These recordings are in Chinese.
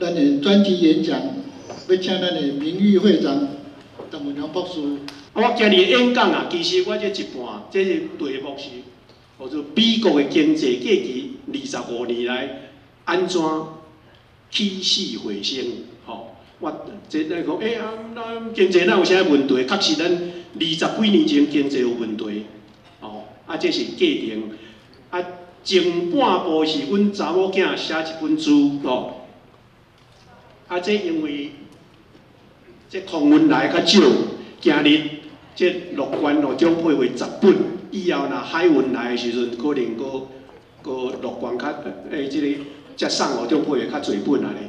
咱的专题演讲，要请咱的名誉会长邓文良博士。我今日演讲啊，其实我这一半，这是题目是，叫做美国的经济过去25年来安怎起死回生，吼、我这来讲，咱经济哪有啥问题？确实咱20几年前经济有问题，哦，这是既定。前半部是阮查某囝写一本书，哦，这因为这空运来较少，今日这陆关哦总配为10本，以后若海运来的时阵，可能个陆关较这个接送哦总配会较侪本安尼。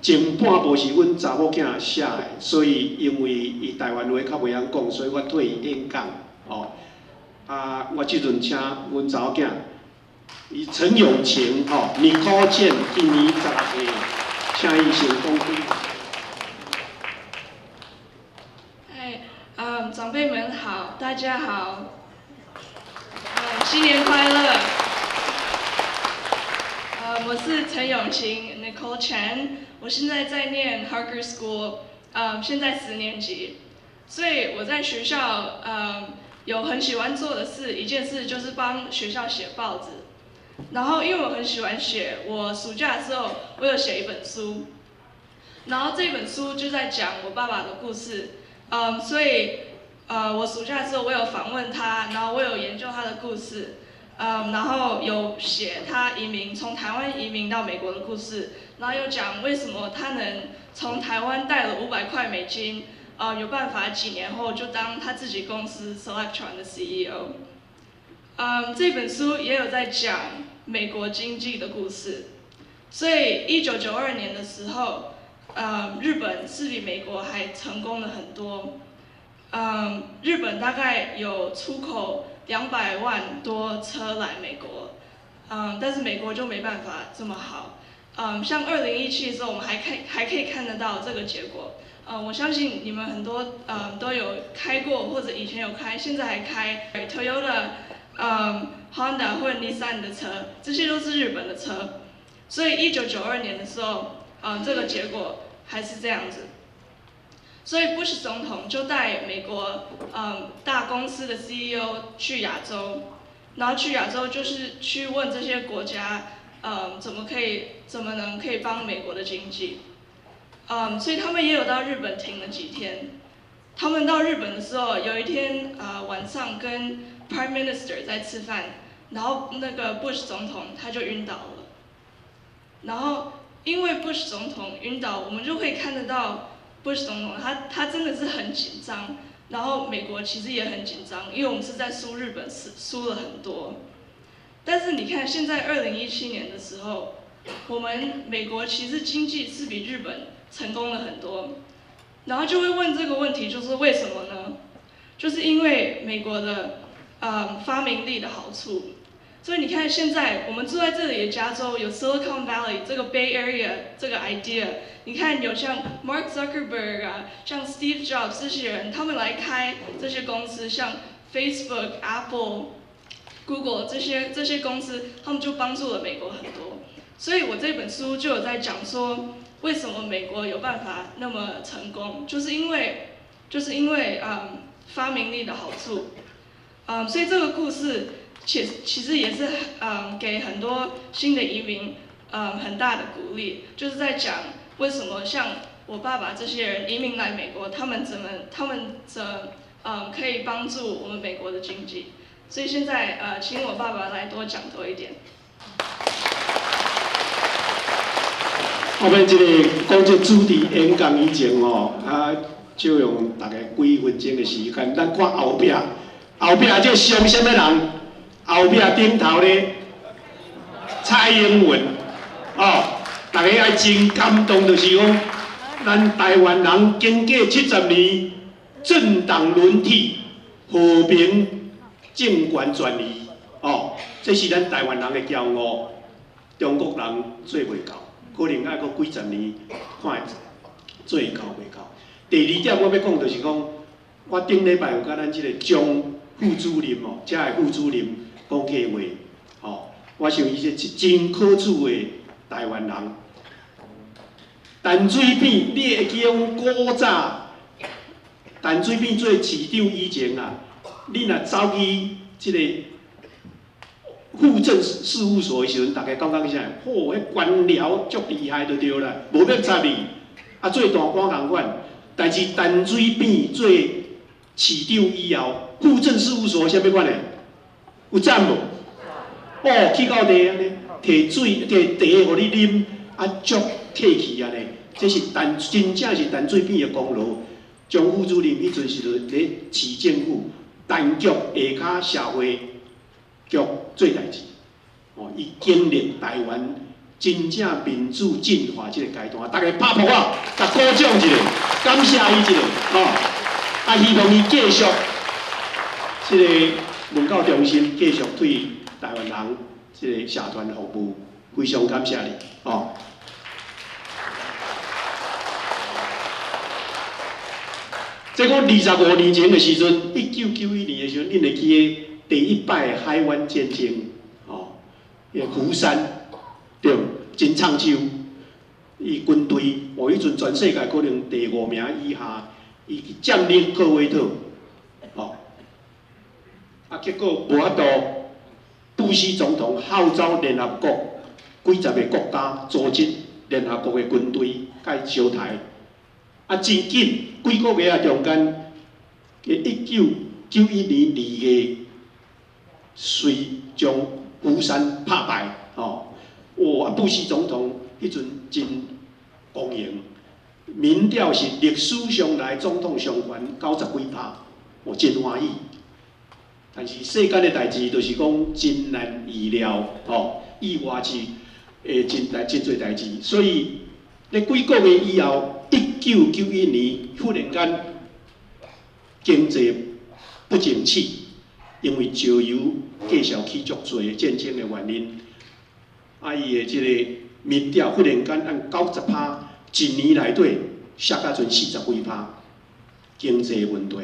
前半部是阮查某囝写的，所以因为伊台湾话较袂晓讲，所以我替伊演讲，哦，我即阵请阮查某囝。以陈永晴，你考见今年16岁，请伊先讲几。长辈们好，大家好，新年快乐。我是陈永晴 Nicole Chen， 我现在在念 Harker School， 现在10年级，所以我在学校有很喜欢做的事，一件事就是帮学校写报纸。然后因为我很喜欢写，我暑假的时候我有写一本书，然后这本书就在讲我爸爸的故事，所以我暑假的时候我有访问他，然后我有研究他的故事，然后有写他从台湾移民到美国的故事，然后有讲为什么他能从台湾带了500块美金，有办法几年后就当他自己公司 Selectron 的 CEO。这本书也有在讲美国经济的故事，所以1992年的时候，日本是比美国还成功了很多。日本大概有出口200万多车来美国，但是美国就没办法这么好。像2017的时候，我们还可以看得到这个结果。我相信你们很多都有开过，或者以前有开，现在还开 Toyota。Honda 或者 Nissan 的车，这些都是日本的车，所以1992年的时候，这个结果还是这样子。所以 Bush 总统就带美国大公司的 CEO 去亚洲，然后去亚洲就是去问这些国家，怎么可以帮美国的经济，所以他们也有到日本停了几天。他们到日本的时候，有一天晚上跟 Prime Minister 在吃饭，然后那个 Bush 总统他就晕倒了。然后因为 Bush 总统晕倒，我们就可以看得到 Bush 总统他真的是很紧张，然后美国其实也很紧张，因为我们是在输日本输了很多。但是你看现在2017年的时候，我们美国其实经济是比日本成功了很多。然后就会问这个问题，就是为什么呢？就是因为美国的发明力的好处。所以你看，现在我们住在这里的加州有 Silicon Valley 这个 Bay Area 这个 idea， 你看有像 Mark Zuckerberg 啊，像 Steve Jobs 这些人，他们来开这些公司，像 Facebook、Apple、Google 这些公司，他们就帮助了美国很多。所以我这本书就有在讲说，为什么美国有办法那么成功，就是因为发明力的好处。所以这个故事其实也是给很多新的移民很大的鼓励，就是在讲为什么像我爸爸这些人移民来美国，他们可以帮助我们美国的经济。所以现在请我爸爸来多讲多一点。后面这个讲这主题演讲以前就用大概几分钟的时间，咱看后壁这上什么人？后壁顶头咧，蔡英文，大家爱真感动，就是讲，咱台湾人经过70年政党轮替、和平政权转移，这是咱台湾人的骄傲，中国人做袂到。可能爱阁几十年，看会做到袂到。第2点我要讲就是讲，我顶礼拜有甲咱即个江副主任遮个副主任讲计话，我想伊是真可取的台湾人。淡水扁，你会记讲古早淡水扁做市长以前啊，你若走去即个户政事务所的时阵，大家感觉啥？嚯，迄官僚足厉害就对啦，无要插你，啊做大官共款。但是淡水扁做市长以后，户政事务所啥物款的？有赞无？哦，去到地安尼，摕水摕茶互你啉，啊足客气安尼。这是真正是淡水扁的功劳。蒋副主任迄阵是咧市政府单局下骹社会局做代志，哦，伊经历台湾真正民主进化这个阶段，大家拍扑啊，甲鼓掌一下，感谢伊一下，哦，啊，希望伊继续这个文教中心继续对台湾人这个社团服务，非常感谢你，哦。这个25年前的时阵，1991年的时阵，恁会记个第一摆海湾战争，哦，个福山，对，真唱秋，伊军队，哦，迄阵全世界可能第5名以下，伊占领科威特，哦，啊，结果无法度，布希总统号召联合国几十个国家组织联合国的军队，甲伊烧台。啊，真紧，几个月啊，中间，1991年2月，遂将福山拍败，哦，哇！布希总统迄阵真公赢，民调是历史上来总统上悬90几%，我真欢喜。但是世间的代志，就是讲真难预料，哦，意外是真侪代志，所以咧几个月以后。1991年忽然间经济不景气，因为石油继续起足多战争的原因，啊，伊的即个民调忽然间按90%，一年内底下到剩40几%，经济问题。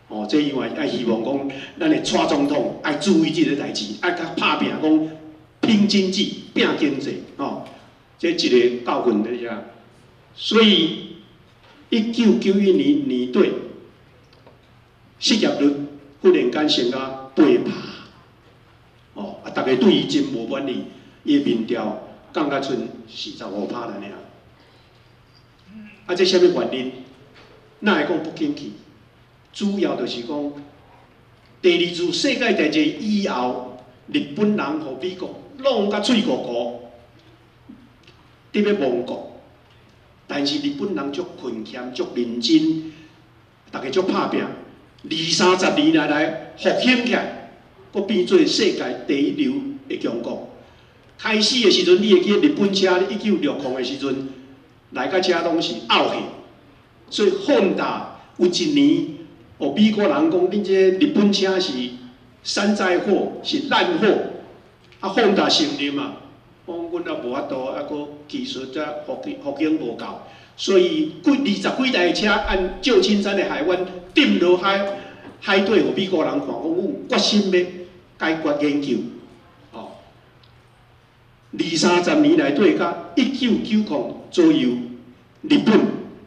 哦，这因为希望讲，咱的蔡总统爱注意即个代志，爱甲拍拼讲拼经济、拼经济，哦，这一个教训在遮。所以，1991年年底，失业率忽然间升到8%，哦，啊，大家对伊真无满意，伊民调降到剩45%了尔。啊，这啥物原因？哪会讲不景气？主要就是讲，第二次世界大战以后，日本人和美国弄甲嘴糊糊，伫要亡国。但是日本人足勤俭、足认真，大家足拍拼，20-30年来复兴起来，佫变做世界第一流的强国。开始的时阵，你会记日本车1960的时阵，来甲车拢是拗去，所以Honda有一年，哦，美国人讲恁这日本车是山寨货，是烂货，啊，Honda承认嘛。讲阮也无法度，啊，佫技术则福景无够，所以20几台车按旧金山的海湾沉落海底，互美国人看，讲阮决心要解决研究。哦，20-30年来对，甲1990左右，日本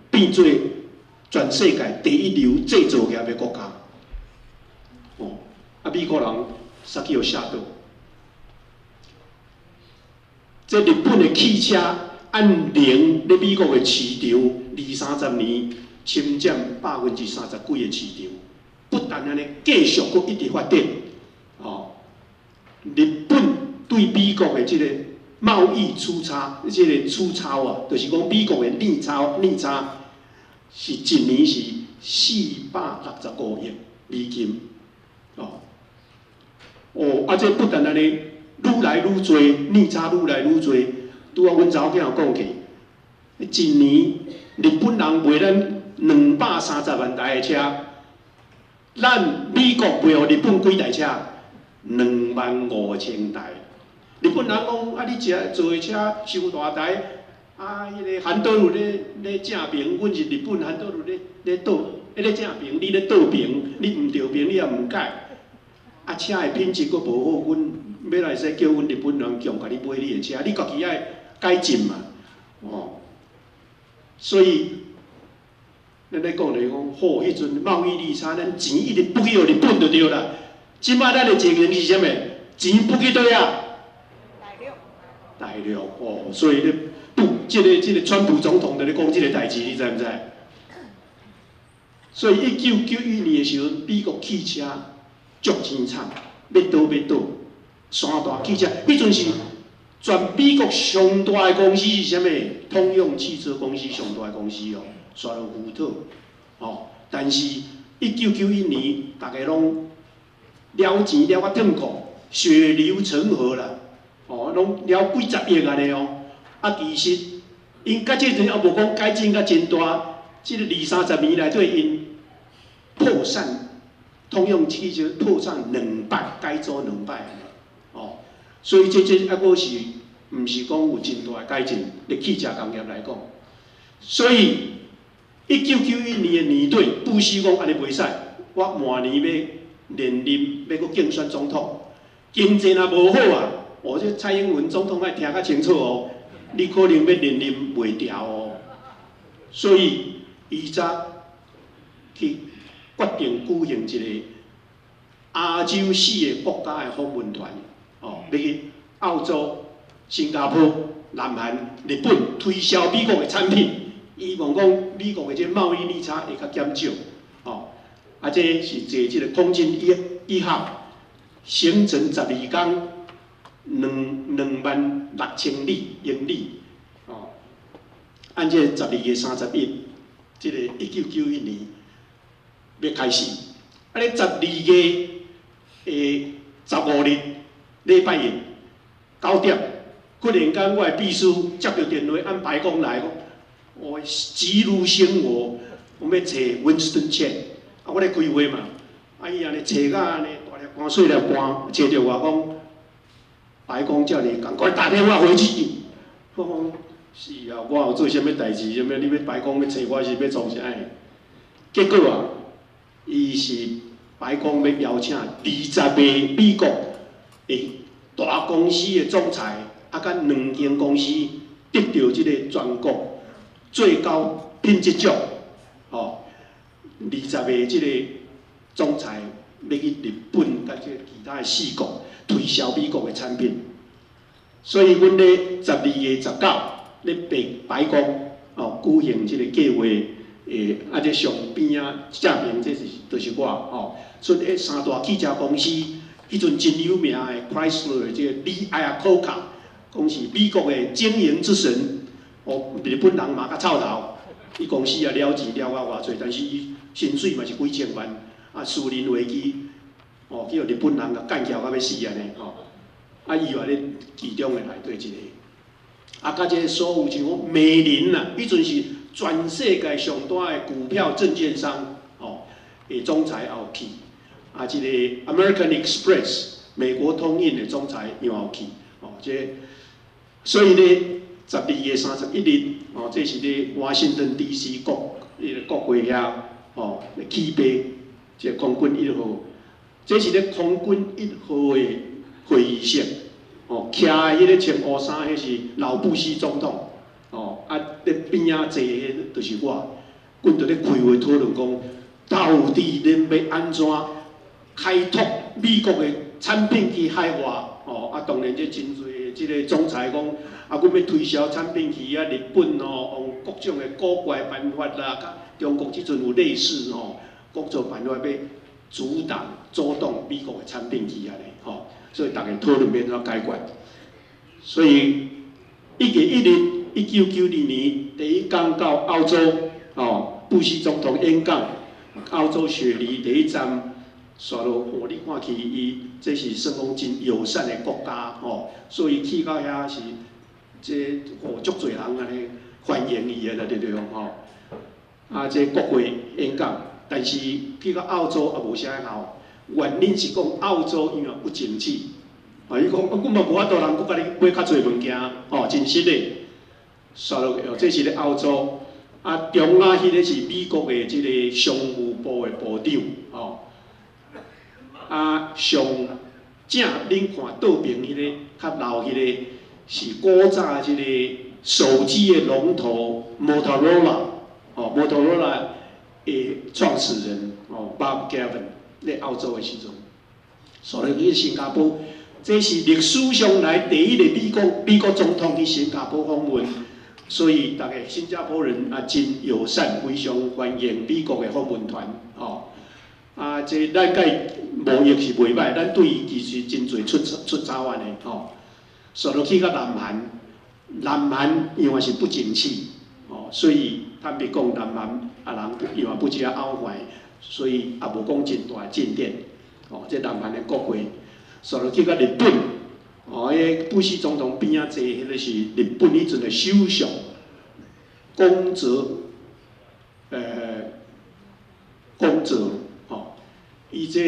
变做全世界第一流制造业的国家。哦，啊，美国人煞去互吓到。这日本的汽车按零咧美国的市场，20-30年侵占30%几的市场，不但安尼，继续佫一直发展。哦，日本对美国的这个贸易出差，这个出超啊，就是讲美国的逆差是一年是465亿美金。哦，啊，这不但安尼。愈来愈多，逆差愈来愈多。拄啊，阮查某囝有讲起，一年日本人卖咱230万台的车，咱美国卖互日本几台车？25000台。日本人讲啊，你做的车伤大台，啊，迄个韩德鲁咧正平，阮是日本韩德鲁咧倒，咧正平，你咧倒平，你毋对平，你也毋改。啊，车的品质佫无好，阮要来使叫阮日本人强甲你买你的车，你家己爱改进嘛，哦。所以咱咧讲就是讲，好，迄阵贸易逆差，咱钱一直不去互日本就对啦。即摆咱的情形是啥物？钱不去对啊？大陆哦，所以咧不，即个川普总统在咧讲即个代志，你知毋知？所以1991年的时候，美国汽车足钱惨，要倒，三大汽车，迄阵是全美国上大的公司是啥物？通用汽车公司上大的公司哦，刷到福特哦。但是1991年，大家拢了钱了啊，痛苦，血流成河啦，哦，拢了几十亿安尼哦。啊，其实因甲即阵也无讲改进甲真大，即个20-30年内底因破产，通用汽车破产2摆，改组2摆哦。所以这还阁是毋是讲有真大的改进？咧汽车工业来讲，所以1991年的年底，布希讲安尼袂使，我明年要连任，要阁竞选总统，经济若无好啊，哦，这蔡英文总统爱听较清楚哦，你可能要连任袂掉哦。所以伊早去决定举行一个亚洲4个国家的访问团，哦，要去澳洲、新加坡、南韩、日本推销美国的产品，希望讲美国的这贸易逆差会较减少，哦，啊，这是坐这个空军1号，行程12天，26000英里，哦，按这12月31，这个1991年要开始，啊，咧12月15日礼拜日9点，忽然间我的秘书接到电话，按白宫来，我急如生火，我要找 Winston Churchill， 啊，我咧开会嘛，啊，伊安尼找甲安尼大粒汗细粒汗，找着我讲，白宫叫你赶快打电话回去。我讲是啊，我有做啥物代志？啥物？你要白宫要找我是要做啥？结果啊，伊是白宫要邀请20个美国的大公司的总裁，啊，甲2间公司得到即个全国最高品质奖，哦，20个即个总裁要去日本甲即个其他的4国推销美国的产品，所以阮咧12月19咧白宫哦举行即个计划，啊，这上边啊证明这是就是我哦，出迄3大汽车公司，迄阵真有名的 Chrysler 即个李埃亚科卡，讲是美国的经营之神，哦，日本人嘛较臭头，伊公司也了钱了啊偌济，但是伊薪水嘛是几千万，啊，私人飞机，哦，叫日本人甲干翘到要死安尼，哦，啊，伊话咧其中的内底一个，啊，甲这所有像讲美林啊，迄阵是全世界上大的股票证券商，哦，的总裁也有去，啊，即个 American Express 美国通运的总裁也有去，哦，这所以咧12月31日，哦，这是咧华盛顿 DC 国会遐，哦，起飞，即个空军1号，这是咧空军1号的会议室，哦，徛的迄个穿乌衫，迄是老布希总统，哦，啊，咧边仔坐的就是我，阮就咧开会讨论讲，到底恁要安怎开拓美国的产品去海外，哦，啊，当然这真侪即个总裁讲，啊，阮要推销产品去啊日本哦，用各种的古怪办法啦，甲中国即阵有类似哦，各种办法要阻挡美国的产品去安尼，吼，所以大家讨论要怎解决。所以1月1日，1992年第一天到澳洲，哦，布希总统演讲，澳洲雪梨第一站，刷落，哦，你看去伊这是算讲真友善的国家，哦，所以去到遐是，这哦足侪人安尼欢迎伊的啦，对对吼。啊，这国会演讲，但是去到澳洲也无啥效，原因是讲澳洲因为不争气，啊，伊讲阮嘛无法度人搁甲你买较侪物件，哦，真实的。刷落去哦，这是咧澳洲，啊，中亚迄个是美国的即个商务部的部长，哦，啊，上正恁看倒边迄个较老迄个是古早即个手机的龙头 Motorola 的创始人Bob Gavin 在澳洲的时阵，所以去新加坡，这是历史上来第一个美国总统去新加坡访问，所以大家新加坡人真友善，非常欢迎美国的访问团这咱甲贸易是袂歹，咱对伊其实真侪出早案的所以去到南韩因为是不景气所以坦白讲，南韩人因为不只拗坏，所以也无讲真大进展这南韩的国会，所以去到日本迄布希总统边仔坐，迄个是日本迄阵的首相宫泽伊这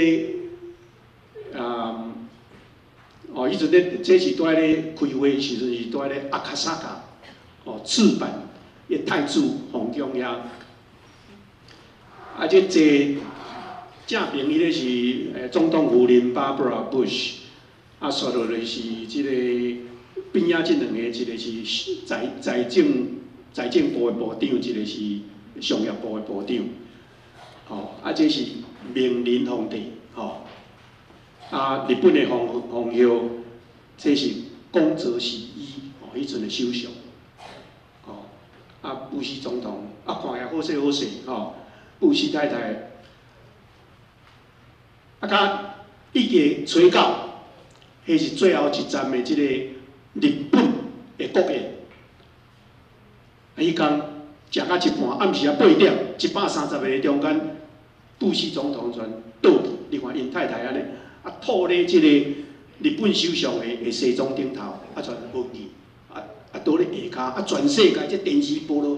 伊阵咧，这是伫咧开会时阵是伫咧阿卡萨卡赤坂的太子皇宫遐，这正平伊咧是总统夫人 Barbara Bush， 所落就是即个边仔即两个，一个是财政部的部长，一个是商业部的部长，这是明仁皇帝，日本的皇后，这是宫泽喜一，迄阵的首相，布希总统，看起来好势好势，布希太太，甲一个吹到，迄是最后一站的即个日本的国宴，迄天食到一半，暗时8点，130个中间，布希总统全倒去，你看因太太安尼。吐咧即个日本首相的西装顶头，全无去，倒咧下骹，全世界即电视报道，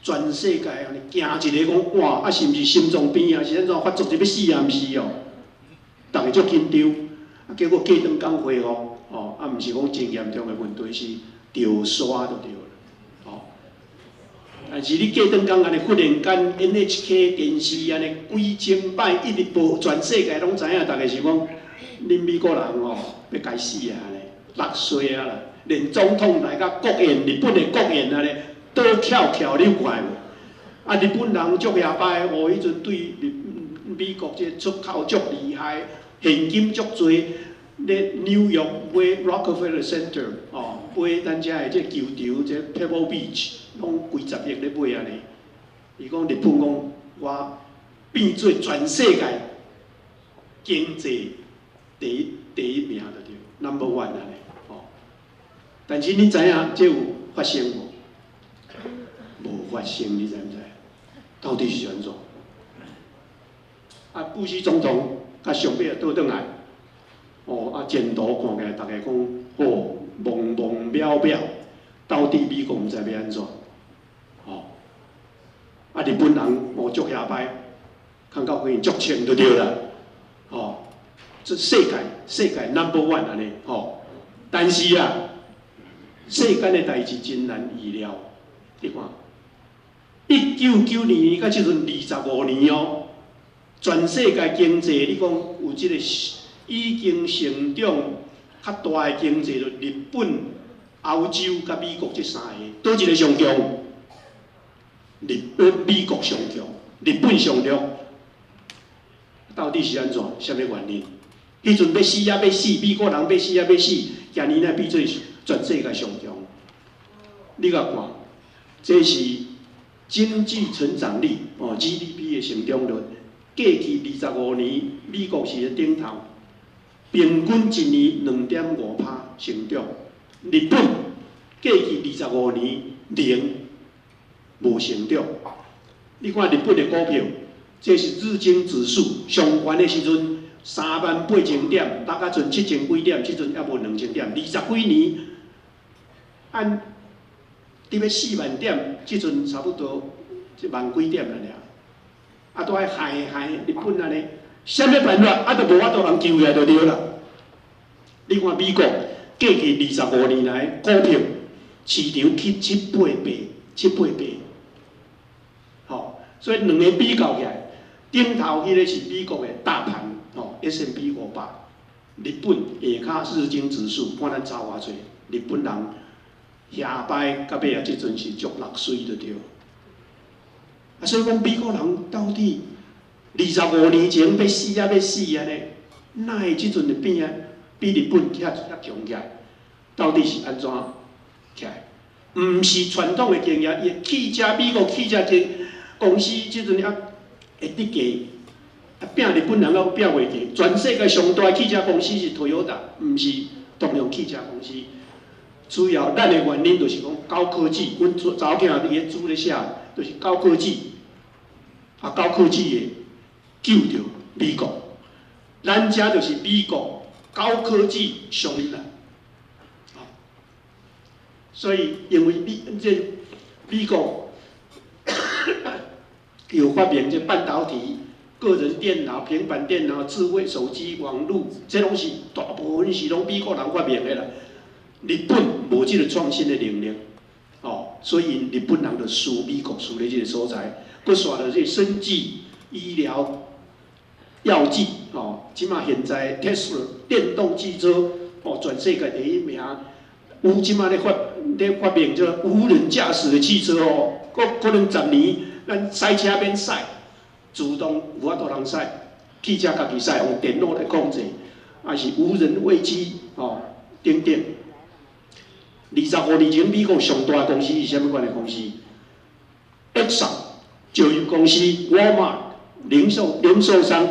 全世界安尼惊一个讲哇，是毋是心脏病啊？是安怎发作就要死啊？毋是哦，逐个足紧张，结果过两工恢复，毋是讲真严重的问题，是着刷就对了，但是你过两工安尼，忽然间 NHK 电视安尼几千摆一直播，全世界拢知影，逐个是讲。恁美国人要该死啊！安尼6岁啊啦，连总统来甲国宴，日本的国宴安尼，倒翘你有看无？日本人足下摆迄阵对美国这出口足厉害，现金足多。咧纽约买 Rockefeller Center 买咱遮的这球场，这 Pebble Beach， 拢几十亿咧买安尼。伊讲日本讲我变做全世界经济。第一名就对 ，Number One 安尼但是你知影这有发生无？无发生，你知唔知？到底是安怎？布希总统甲上尾倒转来，前途看起来大家讲蒙蒙渺渺，到底美国毋知要安怎？日本人足下摆，看到可以足清就对啦，这世界 Number One 安尼但是世间的代志真难预料。你看，1992年到即阵25年全世界经济你讲有即个已经成长较大的经济，就日本、欧洲甲美国这三个，倒一个上强？美国上强，日本上弱，到底是安怎？什么原因？迄阵要死要死，美国人要死要死，今年变做全世界上强。你甲看，这是经济成长率GDP 的成长率，过去25年美国是咧顶头，平均一年2.5%成长。日本过去25年0无成长。你看日本的股票，这是日经指数上悬的时阵。38000点，大概剩7000几点，即阵还无2000点，20几年按伫要40000点，即阵差不多10000几点了俩。都爱害日本安尼，啥物办法都无法度人救起来就对啦。你看美国过去25年来股票市场去7倍，所以两个比较起来，顶头迄个是美国的大盘。S&P 500，日本下骹日经指数，看咱差偌济，日本人下摆到尾啊，即阵是足落水就对。啊，所以讲美国人到底25年前要死啊呢？哪会即阵就变啊比日本遐强起来？到底是安怎起来？毋是传统的经验，伊美国汽车公司即阵还会得价。啊，拼日本人还拼袂过，全世界上大的汽车公司是 Toyota， 毋是通用汽车公司。主要咱的原因就是讲高科技，阮查某囝伫咧煮咧写，就是高科技，啊高科技的救着美国，咱遮就是美国高科技上瘾啦，啊，所以因为美国有发明这半导体。个人电脑、平板电脑、智慧手机、网络，这拢是大部分是拢美国人发明的啦。日本无这个创新的能力，哦，所以日本人就输美国输咧这个所在，佮刷到这生技、医疗、药剂，哦，即马现在 Tesla 电动汽车，哦，全世界第一名。有即马咧发明这无人驾驶的汽车哦，可能10年，咱赛车免赛。自动有法度通驶，汽车家己驶，用电脑来控制，还是无人飞机哦等等。25年前，美国上大公司是啥物款的公司 ？Exxon 石油公司、Walmart 零售商，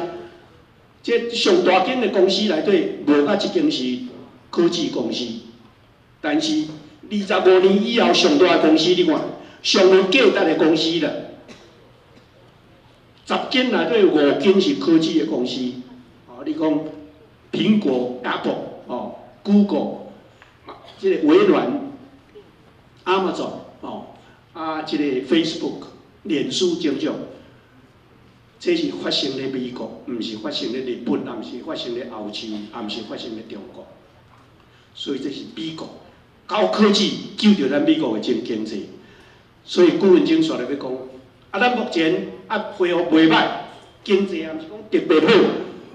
这上大间的公司内底，无甲即间是科技公司。但是25年以后，上大的公司你看，上有价值的公司啦。10间内底有5间是科技的公司，哦，你讲苹果、Apple、哦、Google、这个微软、Amazon、哦啊，这个 Facebook、脸书等等，这是发生在美国，毋是发生在日本，也毋是发生在欧洲，也毋是发生在中国，所以这是美国高科技救着咱美国的经济，所以古文经说来要讲。啊，咱目前恢复袂歹，经济也毋是讲特别好，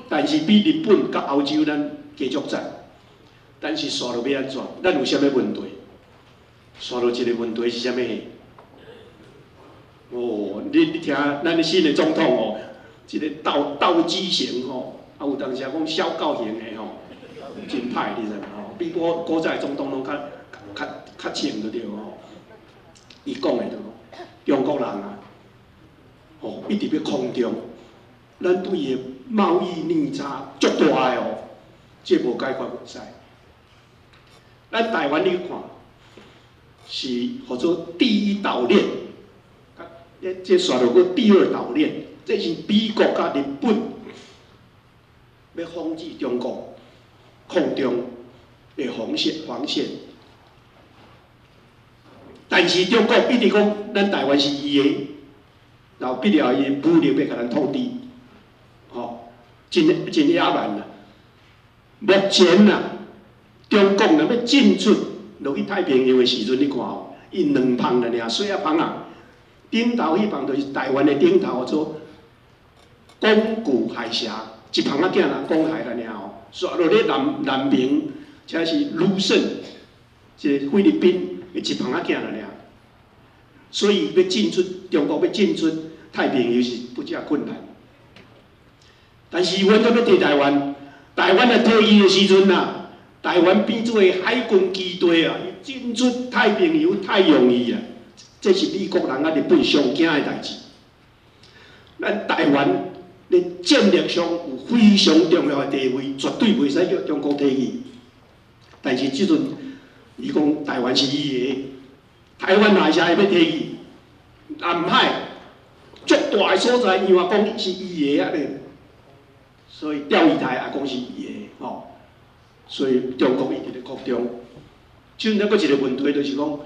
但是比日本甲欧洲咱继续差。但是刷落要安怎？咱有啥物问题？刷落一个问题是啥物？哦，你听咱的新的总统哦，一个斗鸡型吼，啊有当时讲小狗型的吼，真歹你知影吼？比古早总统拢较清就对吼。伊讲的对中国人啊。哦，一直要控中，咱对伊贸易逆差足大的哦，这无解决袂使。咱台湾你看，是叫做第一岛链，这刷落个第二岛链，这是美国甲日本要防止中国控中的防线。但是中国一直讲，咱台湾是伊的。然后必了伊武力要甲咱统治，哦，真野蛮啦！目前啊，中国若要进出落去太平洋的时阵，你看哦，伊2旁了尔，水啊旁啊，顶头迄旁就是台湾的顶头做宫古海峡，一旁啊囝人公海了尔哦，刷落咧南边，才是卢森，即个菲律宾的一旁啊囝了尔。所以要进出中国，要进出太平洋是不加困难。但是阮都要摕台湾，台湾的退役的时阵啊，台湾变做海军基地啊，进出太平洋太容易啊，这是美国人啊、日本上惊的代志。咱台湾咧战略上有非常重要的地位，绝对袂使叫中国退役。但是即阵，伊讲台湾是伊的。台湾哪下会要退去？南海足大的所在，伊话讲是伊的啊咧，所以钓鱼台也讲是伊的吼。所以中国一直咧扩张。剩了佫一个问题就是讲，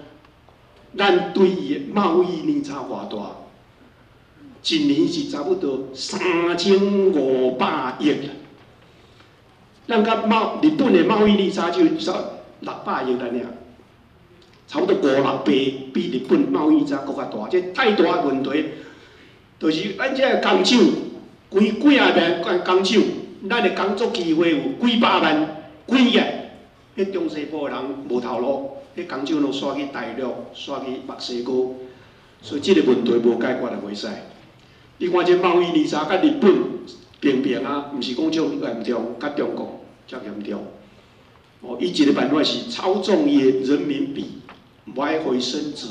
咱对伊的贸易逆差偌大？一年是差不多3500亿啦。咱甲日本的贸易逆差就600亿啦尔。差不多5-6倍，比日本贸易差搁较大，这太大的问题，就是咱这个工厂，几啊万工厂，咱的工作机会有几百万、几亿，迄迄中西部的人无头路，迄工厂拢刷去大陆，刷去墨西哥，所以即个问题无解决就袂使。你看这贸易逆差，甲日本平平啊，毋是讲种严重，甲中国较严重。哦，伊一个办法是操纵伊的人民币，不爱互伊升值。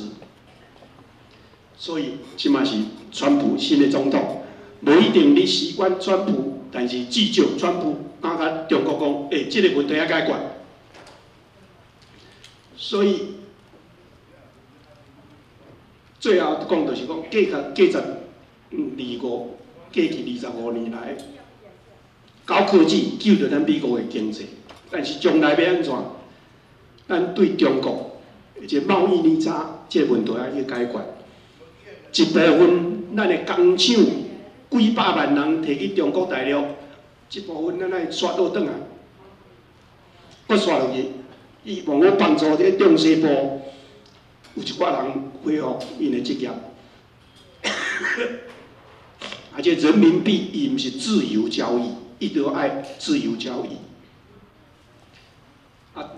所以即嘛是川普新的总统，无一定你习惯川普，但是至少川普敢甲中国讲，即个问题要解决。所以最后讲就是讲，过去25年来，高科技救着咱美国的经济，但是将来要安怎？咱对中国即贸易逆差即个问题要去解决。一部分咱的工厂几百万人摕去中国大陆，一部分咱来刷倒转来，搁刷落去，伊往我帮助这中西部有一寡人恢复因的职业。而且人民币伊毋是自由交易，伊就爱自由交易。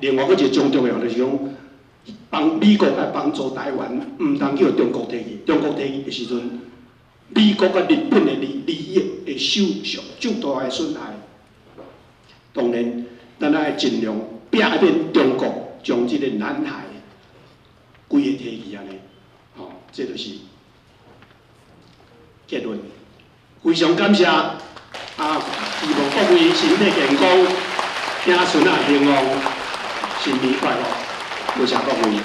另外，佫一个重要的就是讲，帮美国来帮助台湾，毋通叫中国摕去。中国摕去的时阵，美国甲日本的利益会受巨大的损害。当然，咱爱尽量避免中国将即个南海规个摕去安尼。这就是结论。非常感谢希望各位身体健康，子孙啊兴旺，新年快乐！多谢各位。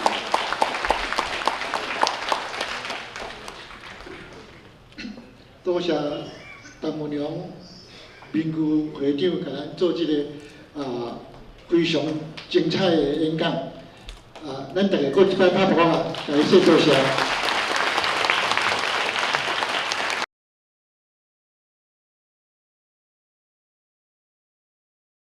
多谢陈文良民具会长甲咱做这个非常精彩的演讲。咱大家搁一摆拍拍啊，感谢多谢。